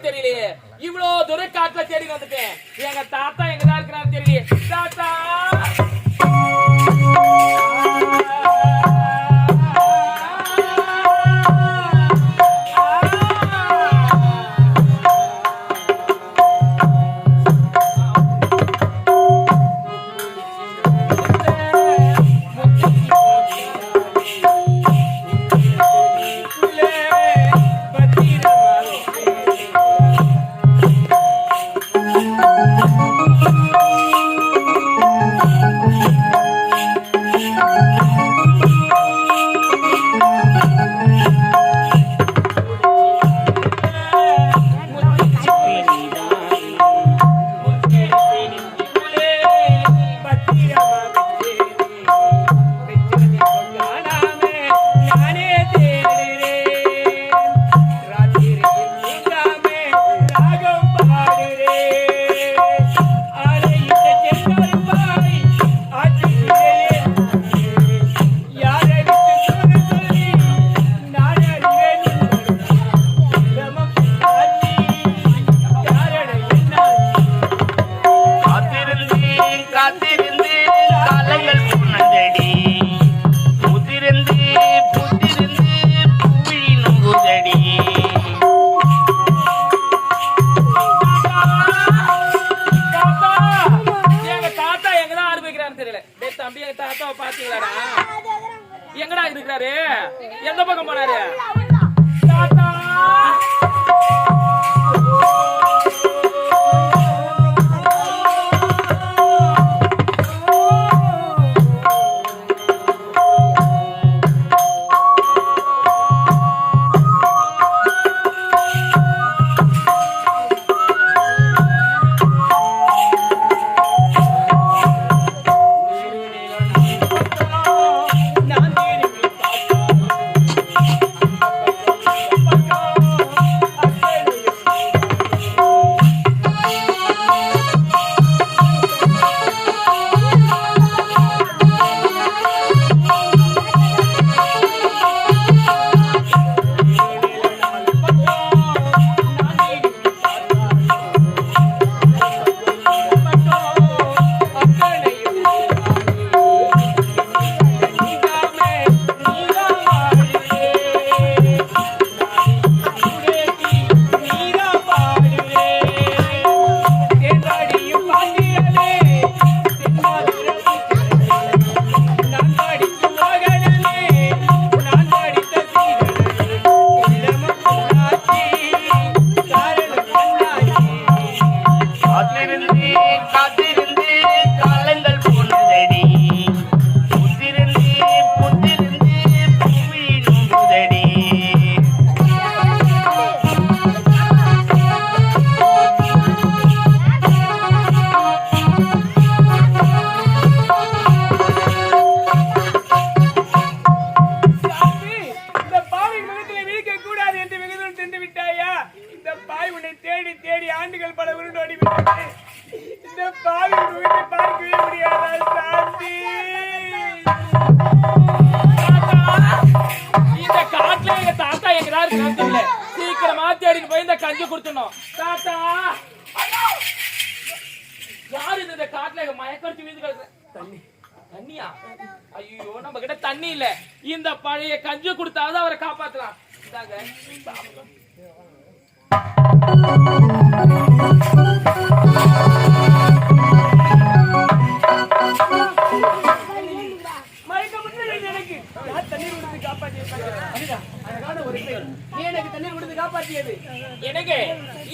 தெரியலையே, இவ்வளவு தூரம் காட்டுல தேடி வந்துட்டேன். எங்க தாத்தா எங்கதான் இருக்கிறாரு தெரியலையே. தாத்தா எங்கடா இருக்கிறாரு? எந்த பக்கம் போனாரு? சீக்கிரமா தேடிட்டு போய் இந்த கஞ்சி குடுத்தணும். தாத்தா யாரு இந்த காட்டுல மயக்கடிச்சு வீந்து தண்ணி தண்ணியா? ஐயோ நம்ம கிட்ட தண்ணி இல்ல. இந்த பழைய கஞ்சி கொடுத்தாவது அவரை காப்பாத்தலாம். இந்தாங்க. எனக்கு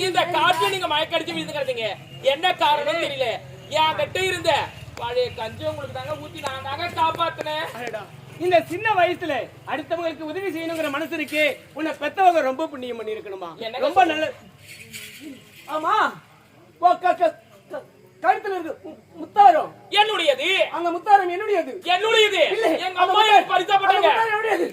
இந்த காற்று நீங்க மயக்கடிச்சு விழுந்து கிடந்தீங்க. என்ன காரணம் தெரியல. என் கிட்ட இருந்த பழைய கஞ்சி உங்களுக்கு தாங்க ஊத்தி நான் தாங்க காப்பாத்தினேன். இந்த சின்ன வயசுல அடுத்தவங்களுக்கு உதவி செய்யணுங்கிற மனசு இருக்கு. உன்னை பெத்தவங்க ரொம்ப புண்ணியம் பண்ணி இருக்கணுமா? ரொம்ப நல்ல. ஆமா, கழுத்துல இருக்கு முத்தாரம் என்னுடையது. அந்த முத்தாரம் என்னுடையது. என்னுடையது. எங்க அம்மா எனக்கு பரிசாப்பட்டாங்க. என்னுடையது.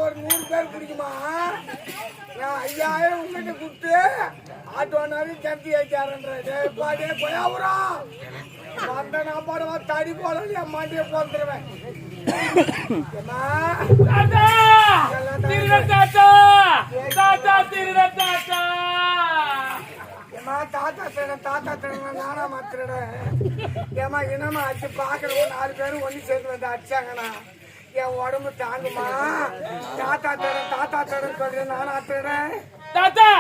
ஒரு 100 பேர் பிடிக்குமா? 5000 உங்ககிட்ட கொடுத்து ஆட்டோ நிறைய ஜந்தி வந்த நான் பாடுவா தடி போல என் மாண்டிய போந்துருவேன். தாத்தா திருடன் நானா மாத்திரேன். ஏமா இனமா அடிச்சு பாக்குறவங்க 4 பேரும் ஒண்ணு சேர்ந்து வந்து அடிச்சாங்கண்ணா என் உடம்பு தாங்குமா? தாத்தா தரேன் சொல்றேன். நானா திருடன்? தாத்தா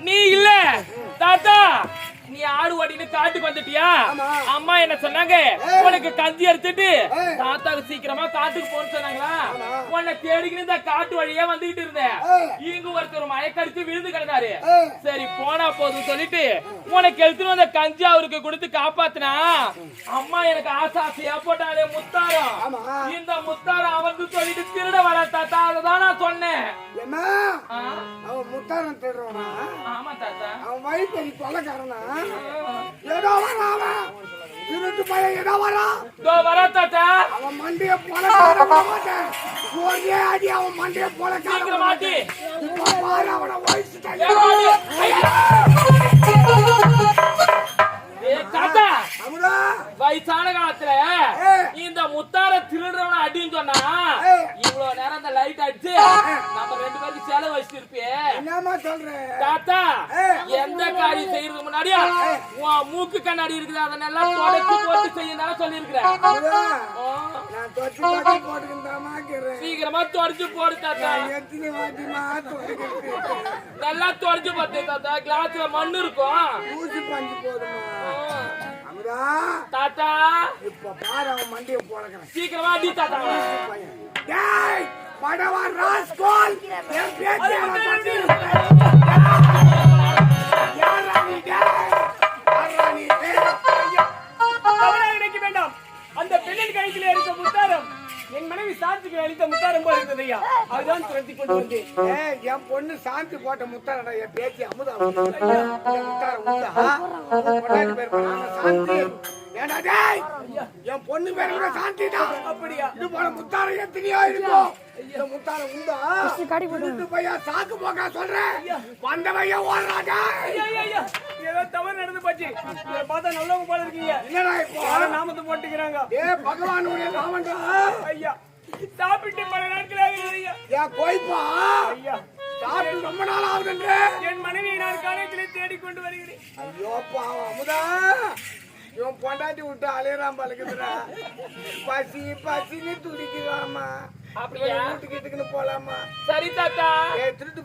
நீ இல்ல. தாத்தா நீ ஆடு ஓட்டிட்டு காட்டுக்கு வந்துட்டியா? அம்மா என்ன சொன்னாங்க? உனக்கு கஞ்சி எடுத்துட்டு தாத்தாக்கு சீக்கிரமா காட்டுக்கு போன்னு சொன்னாங்களா? உன்னை தேடிக்கிட்டு இந்த காட்டு வழியா வந்துகிட்டு இருந்தேன். இங்க ஒருத்தர் மயக்கடிச்சு விழுந்து கிடந்தாரு. சரி போனா போதும் சொல்லிட்டு உனக்கு எடுத்துட்டு வந்த கஞ்சி அவருக்கு கொடுத்து காப்பாத்தினா. அம்மா எனக்கு ஆசையா போட்டாலே முத்தாரம். இந்த முத்தாரம் அவனுக்கு சொல்லிட்டு திருட வர தாத்தா. அததான் நான் சொன்னேன். முத்தாரம் திருடுறானா? ஆமா தாத்தா. அவன் வயிற்று கொலைக்காரனா? ஏதோ வராம திருட்டு பையன் ஏதோ வரா தாத்தா. அவன் மண்டைய போல மாட்டேன். ஒரே அடி அவன் மண்டைய போல மாட்டி அவனை வயசு தாத்தா. வயசான காலத்துல இந்த முத்தார திருடுறவன அடின்னு சொன்னா இவ்வளவு நேரம் அந்த லைட் அடிச்சு நம்ம 2 பேருக்கு செலவு வச்சுட்டு இருப்பியே. என்னமா சொல்றேன் தாத்தா? எந்த காரியம் செய்யறதுக்கு முன்னாடியா உன் மூக்கு கண்ணாடி இருக்குது அதெல்லாம் தொடச்சு போட்டு செய்யணும் சொல்லி இருக்கிறேன். சீக்கிரமா தொடச்சு போடு தாத்தா. நல்லா தொடச்சு போட்டு தாத்தா. கிளாஸ்ல மண்ணு இருக்கும். ஊசி பஞ்சு போதுமா தாத்தா? இப்ப பாரு அவன் மண்டிய போலக்கிறேன். சீக்கிரமா அடி தாத்தா. டேய் படவா ராஸ்கோல் என் பேச்சை வேண்டாம். அந்த பெண்ணின் கையிலே இருக்க முத்தாரம் என் மனைவி சாந்திக்கு அளித்த முத்தாரம் போல இருந்ததையா அதுதான் துரத்தி கொண்டு வந்தேன். என் பொண்ணு சாந்தி போட்ட முத்தாரடா. என் பேச்சு அமுதா முத்தாரம் சாந்தி. என் பொண்ணு பேரு கூட சாந்தி தான். அப்படியா? இது போல முத்தாரம் எத்தனையோ இருக்கும். முத்தாரம் உண்டா? பையா சாக்கு போக்கா சொல்றேன். வந்த பையா ஓடுறாங்க. ஏதோ தவறு நடந்து போச்சு. பார்த்தா நல்லவங்க போல இருக்கீங்க. என்னடா இப்போ நாமத்தை போட்டுக்கிறாங்க. பகவானுடைய நாமண்டா. ஐயா சாப்பிட்டு பல நாட்களாக ஐயா. ஏன் போய்ப்பா ஐயா? சாப்பிட்டு ரொம்ப நாள் ஆகுதுன்ற. என் மனைவியை நான் காலேஜிலே தேடிக்கொண்டு வருகிறேன். ஐயோ பாவம் அமுதா. இவன் பொண்டாட்டி விட்டு அலையறான் பழகுதுடா. பசி பசின்னு துடிக்குதாமா. அப்படியா? வீட்டுக்கு போலாமா? சரி தாத்தா. திருட்டு